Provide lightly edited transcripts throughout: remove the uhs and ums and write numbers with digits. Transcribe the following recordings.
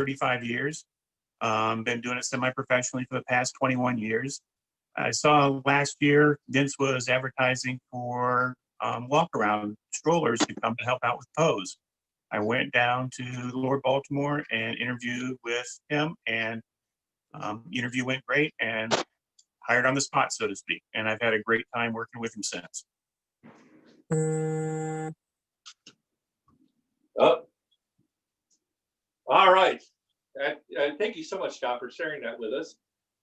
35 years. Been doing it semi-professionally for the past 21 years. I saw last year Vince was advertising for walk-around strollers to come to help out with pose. I went down to Lord Baltimore and interviewed with him, and the interview went great and hired on the spot, so to speak. And I've had a great time working with him since. Oh, all right. Thank you so much, Scott, for sharing that with us.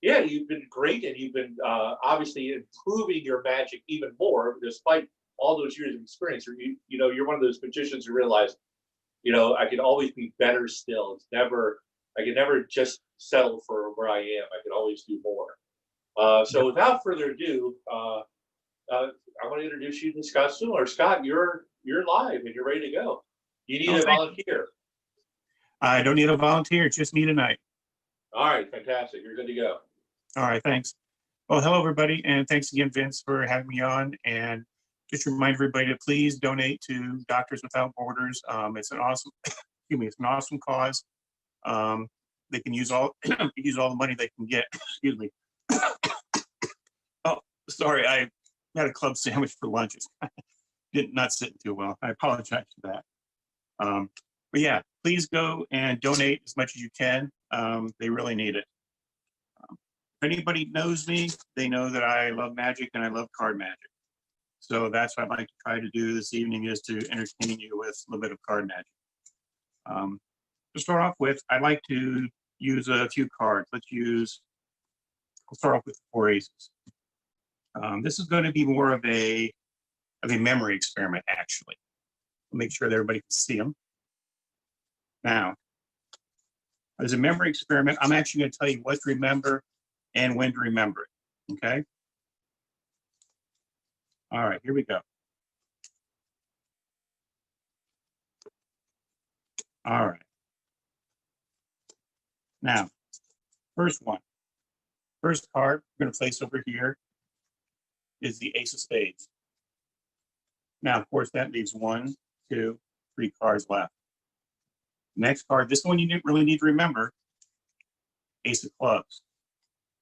Yeah, you've been great, and you've been obviously improving your magic even more, despite all those years of experience. You're one of those magicians who realize, I can always be better still. I can never just settle for where I am. I can always do more. So without further ado, I want to introduce you to Scott Stoolmiller. Scott, you're live and you're ready to go. You need a volunteer. I don't need a volunteer, just me tonight. All right, fantastic. You're good to go. All right, thanks. Well, hello, everybody, and thanks again, Vince, for having me on. And just remind everybody to please donate to Doctors Without Borders. It's an awesome, it's an awesome cause. They can use all the money they can get. Excuse me. Oh, sorry, I had a club sandwich for lunch. It's not sitting too well. I apologize for that. But yeah, please go and donate as much as you can. They really need it. If anybody knows me, they know that I love magic and I love card magic. So that's what I'd like to try to do this evening, is to entertain you with a little bit of card magic. To start off with, I'd like to use a few cards. I'll start off with 4 aces. This is going to be more of a memory experiment, actually. I'll make sure that everybody can see them. Now, as a memory experiment, I'm actually going to tell you what to remember and when to remember it, okay? All right, here we go. All right. Now, first card we're going to place over here is the Ace of Spades. Now, of course, that leaves 1, 2, 3 cards left. Next card, this one you didn't really need to remember, Ace of Clubs.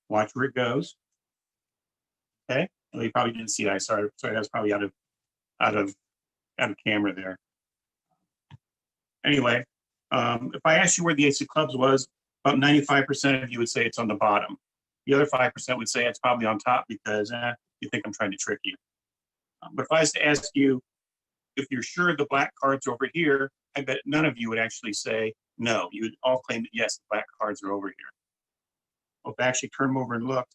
Watch where it goes. Okay, well, you probably didn't see that. Sorry, that's probably out of camera there. Anyway, if I asked you where the Ace of Clubs was, about 95% of you would say it's on the bottom. The other 5% would say it's probably on top because you think I'm trying to trick you. But if I was to ask you if you're sure the black cards are over here, I bet none of you would actually say no. You would all claim that yes, the black cards are over here. Well, if I actually turn them over and look,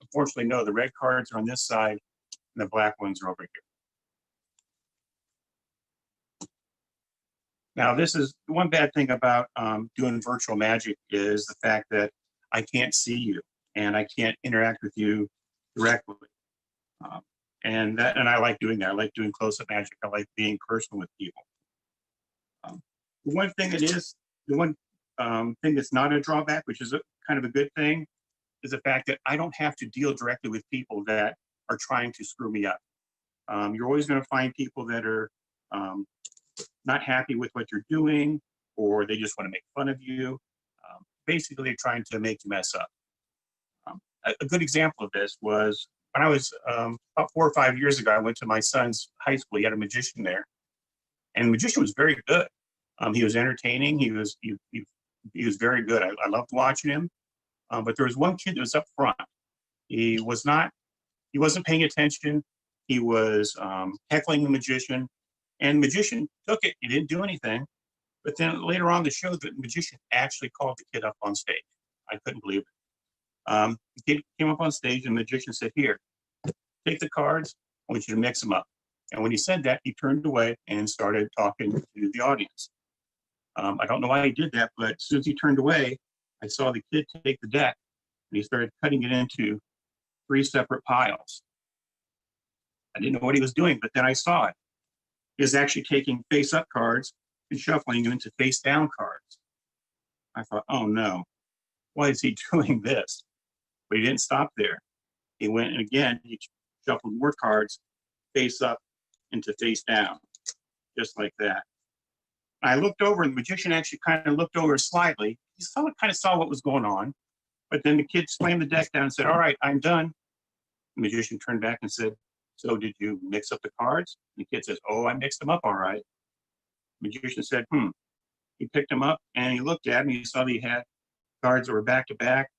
unfortunately, no, the red cards are on this side and the black ones are over here. Now, this is one bad thing about doing virtual magic, is the fact that I can't see you and I can't interact with you directly. And I like doing that. I like doing close-up magic. I like being personal with people. The one thing that's not a drawback, which is kind of a good thing, is the fact that I don't have to deal directly with people that are trying to screw me up. You're always going to find people that are not happy with what you're doing, or they just want to make fun of you. Basically, they're trying to make you mess up. A good example of this was when I was about 4 or 5 years ago. I went to my son's high school. He had a magician there, and the magician was very good. He was entertaining. He was very good. I loved watching him. But there was one kid that was up front. He wasn't paying attention. He was heckling the magician, and the magician took it. He didn't do anything. But then later on the show, the magician actually called the kid up on stage. I couldn't believe it. The kid came up on stage, and the magician said, "Here, take the cards. I want you to mix them up." And when he said that, he turned away and started talking to the audience. I don't know why he did that, but as soon as he turned away, I saw the kid take the deck and he started cutting it into 3 separate piles. I didn't know what he was doing, but then I saw it. He was actually taking face-up cards and shuffling them into face-down cards. I thought, oh no, why is he doing this? But he didn't stop there. He went and again, he shuffled more cards face-up into face-down, just like that. I looked over, and the magician actually kind of looked over slightly. He kind of saw what was going on. But then the kid slammed the deck down and said, all right, I'm done. The magician turned back and said, so did you mix up the cards? And the kid says, oh, I mixed them up all right. The magician said, He picked them up and he looked at me. He saw that he had cards that were back to back,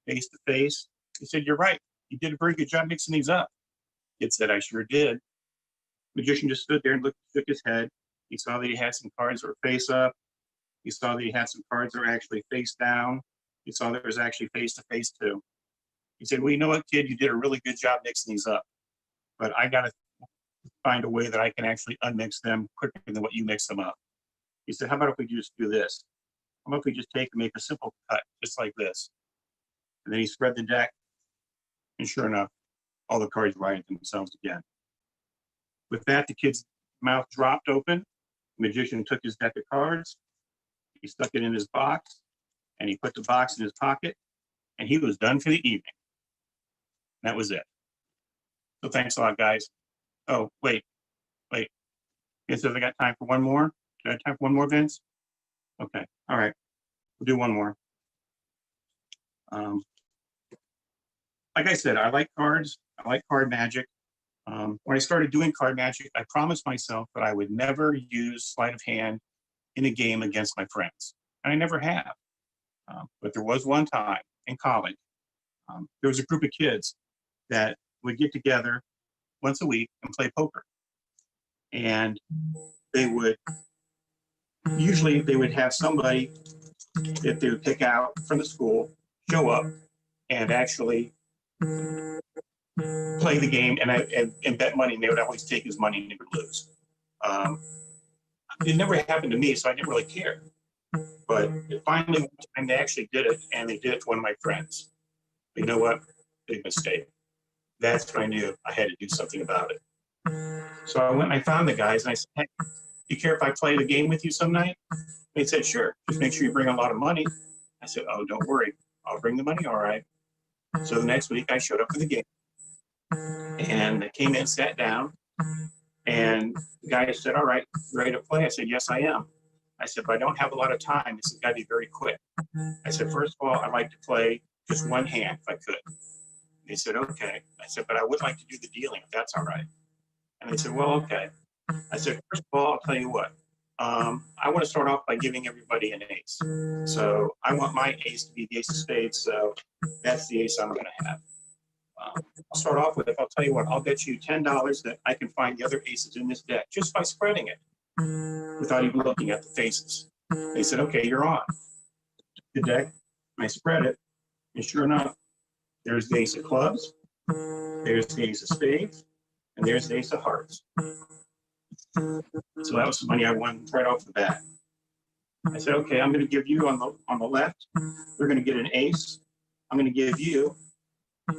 face to face. He said, you're right. You did a very good job mixing these up. The kid said, I sure did. The magician just stood there and shook his head. He saw that he had some cards that were face up. He saw that he had some cards that were actually face down. He saw there was actually face to face too. He said, well, you know what, kid, you did a really good job mixing these up, but I got to find a way that I can actually unmix them quicker than what you mix them up. He said, how about if we just do this? How about if we just take and make a simple cut, just like this? And then he spread the deck, and sure enough, all the cards righted themselves again. With that, the kid's mouth dropped open. The magician took his deck of cards, he stuck it in his box, and he put the box in his pocket, and he was done for the evening. That was it. So thanks a lot, guys. Oh, wait. It says I got time for one more. Do I have time for one more, Vince? Okay, all right. We'll do one more. Like I said, I like cards. I like card magic. When I started doing card magic, I promised myself that I would never use sleight of hand in a game against my friends. And I never have. But there was one time in college, there was a group of kids that would get together once a week and play poker. And usually they would have somebody that they would pick out from the school, show up, and actually play the game and bet money, and they would always take his money and they would lose. It never happened to me, so I didn't really care. But finally, one time they actually did it, and they did it to one of my friends. You know what? Big mistake. That's when I knew I had to do something about it. So I went and I found the guys, and I said, hey, do you care if I play the game with you some night? They said, sure. Just make sure you bring a lot of money. I said, oh, don't worry. I'll bring the money, all right. So the next week, I showed up for the game. And I came in, sat down, and the guy said, all right, ready to play? I said, yes, I am. I said, but I don't have a lot of time. This has got to be very quick. I said, first of all, I'd like to play just one hand if I could. They said, okay. I said, but I would like to do the dealing if that's all right. And they said, well, okay. I said, first of all, I'll tell you what. I want to start off by giving everybody an ace. So I want my ace to be the ace of spades. So that's the ace I'm going to have. I'll start off with, I'll tell you what, I'll bet you $10 that I can find the other aces in this deck just by spreading it without even looking at the faces. They said, okay, you're on. The deck, I spread it, and sure enough, there's the ace of clubs, there's the ace of spades, and there's the ace of hearts. So that was some money I won right off the bat. I said, okay, I'm going to give you on the left, you're going to get an ace. I'm going to give you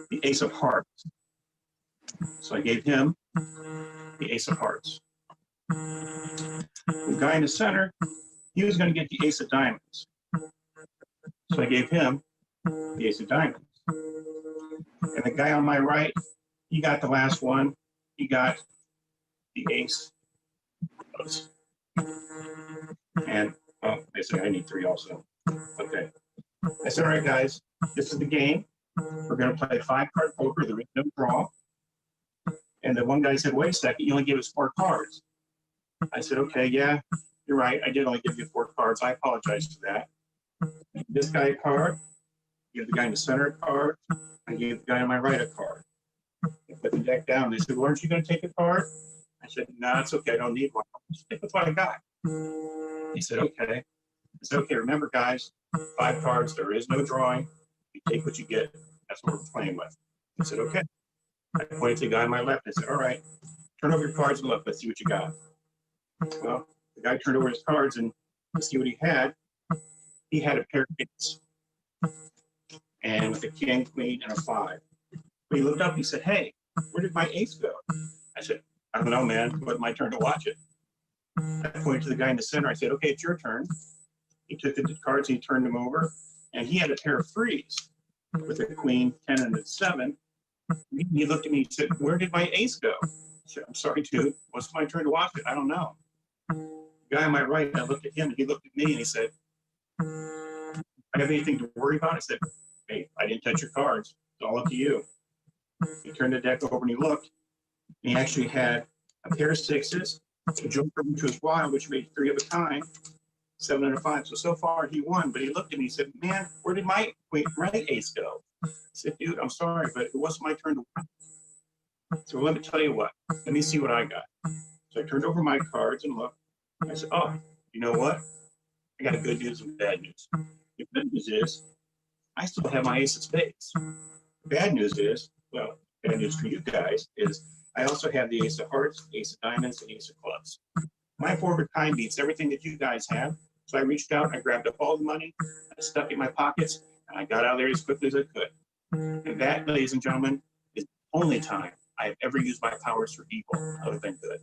the ace of hearts. So I gave him the ace of hearts. The guy in the center, he was going to get the ace of diamonds. So I gave him the ace of diamonds. And the guy on my right, he got the last one. He got the ace of clubs. And, oh, they said I need 3 also. Okay. I said, all right, guys, this is the game. We're going to play 5-card poker. There is no draw. And the one guy said, wait a second, you only gave us 4 cards. I said, okay, yeah, you're right. I did only give you 4 cards. I apologize for that. Give this guy a card. Give the guy in the center a card. I gave the guy on my right a card. I put the deck down. They said, well, aren't you going to take a card? I said, no, it's okay. I don't need one. I'll just stick with what I got. He said, okay. I said, okay, remember, guys, 5 cards. There is no drawing. You take what you get. That's what we're playing with. I said, okay. I pointed to the guy on my left. I said, all right, turn over your cards and look. Let's see what you got. Well, the guy turned over his cards and let's see what he had. He had a pair of 8s. And with a king, queen, and a 5. But he looked up, he said, hey, where did my ace go? I said, I don't know, man. It was my turn to watch it. I pointed to the guy in the center. I said, okay, it's your turn. He took the cards, he turned them over, and he had a pair of 3s with a queen, 10, and a 7. He looked at me and said, where did my ace go? I said, I'm sorry, dude. What's my turn to watch it? I don't know. The guy on my right, I looked at him, and he looked at me, and he said, I have anything to worry about? I said, hey, I didn't touch your cards. It's all up to you. He turned the deck over and he looked. And he actually had a pair of sixes, a joker, which was wild, which made 3 of a kind, 7 and a 5. So far he won, but he looked at me and said, man, where did my right ace go? I said, dude, I'm sorry, but it wasn't my turn to win. So let me tell you what, let me see what I got. So I turned over my cards and looked. I said, oh, you know what? I got good news and bad news. The good news is I still have my ace of spades. The bad news is, well, bad news for you guys is I also have the ace of hearts, ace of diamonds, and ace of clubs. My 4 of a kind beats everything that you guys have. So I reached out, I grabbed up all the money, I stuck it in my pockets, and I got out of there as quickly as I could. And that, ladies and gentlemen, is the only time I have ever used my powers for evil other than good.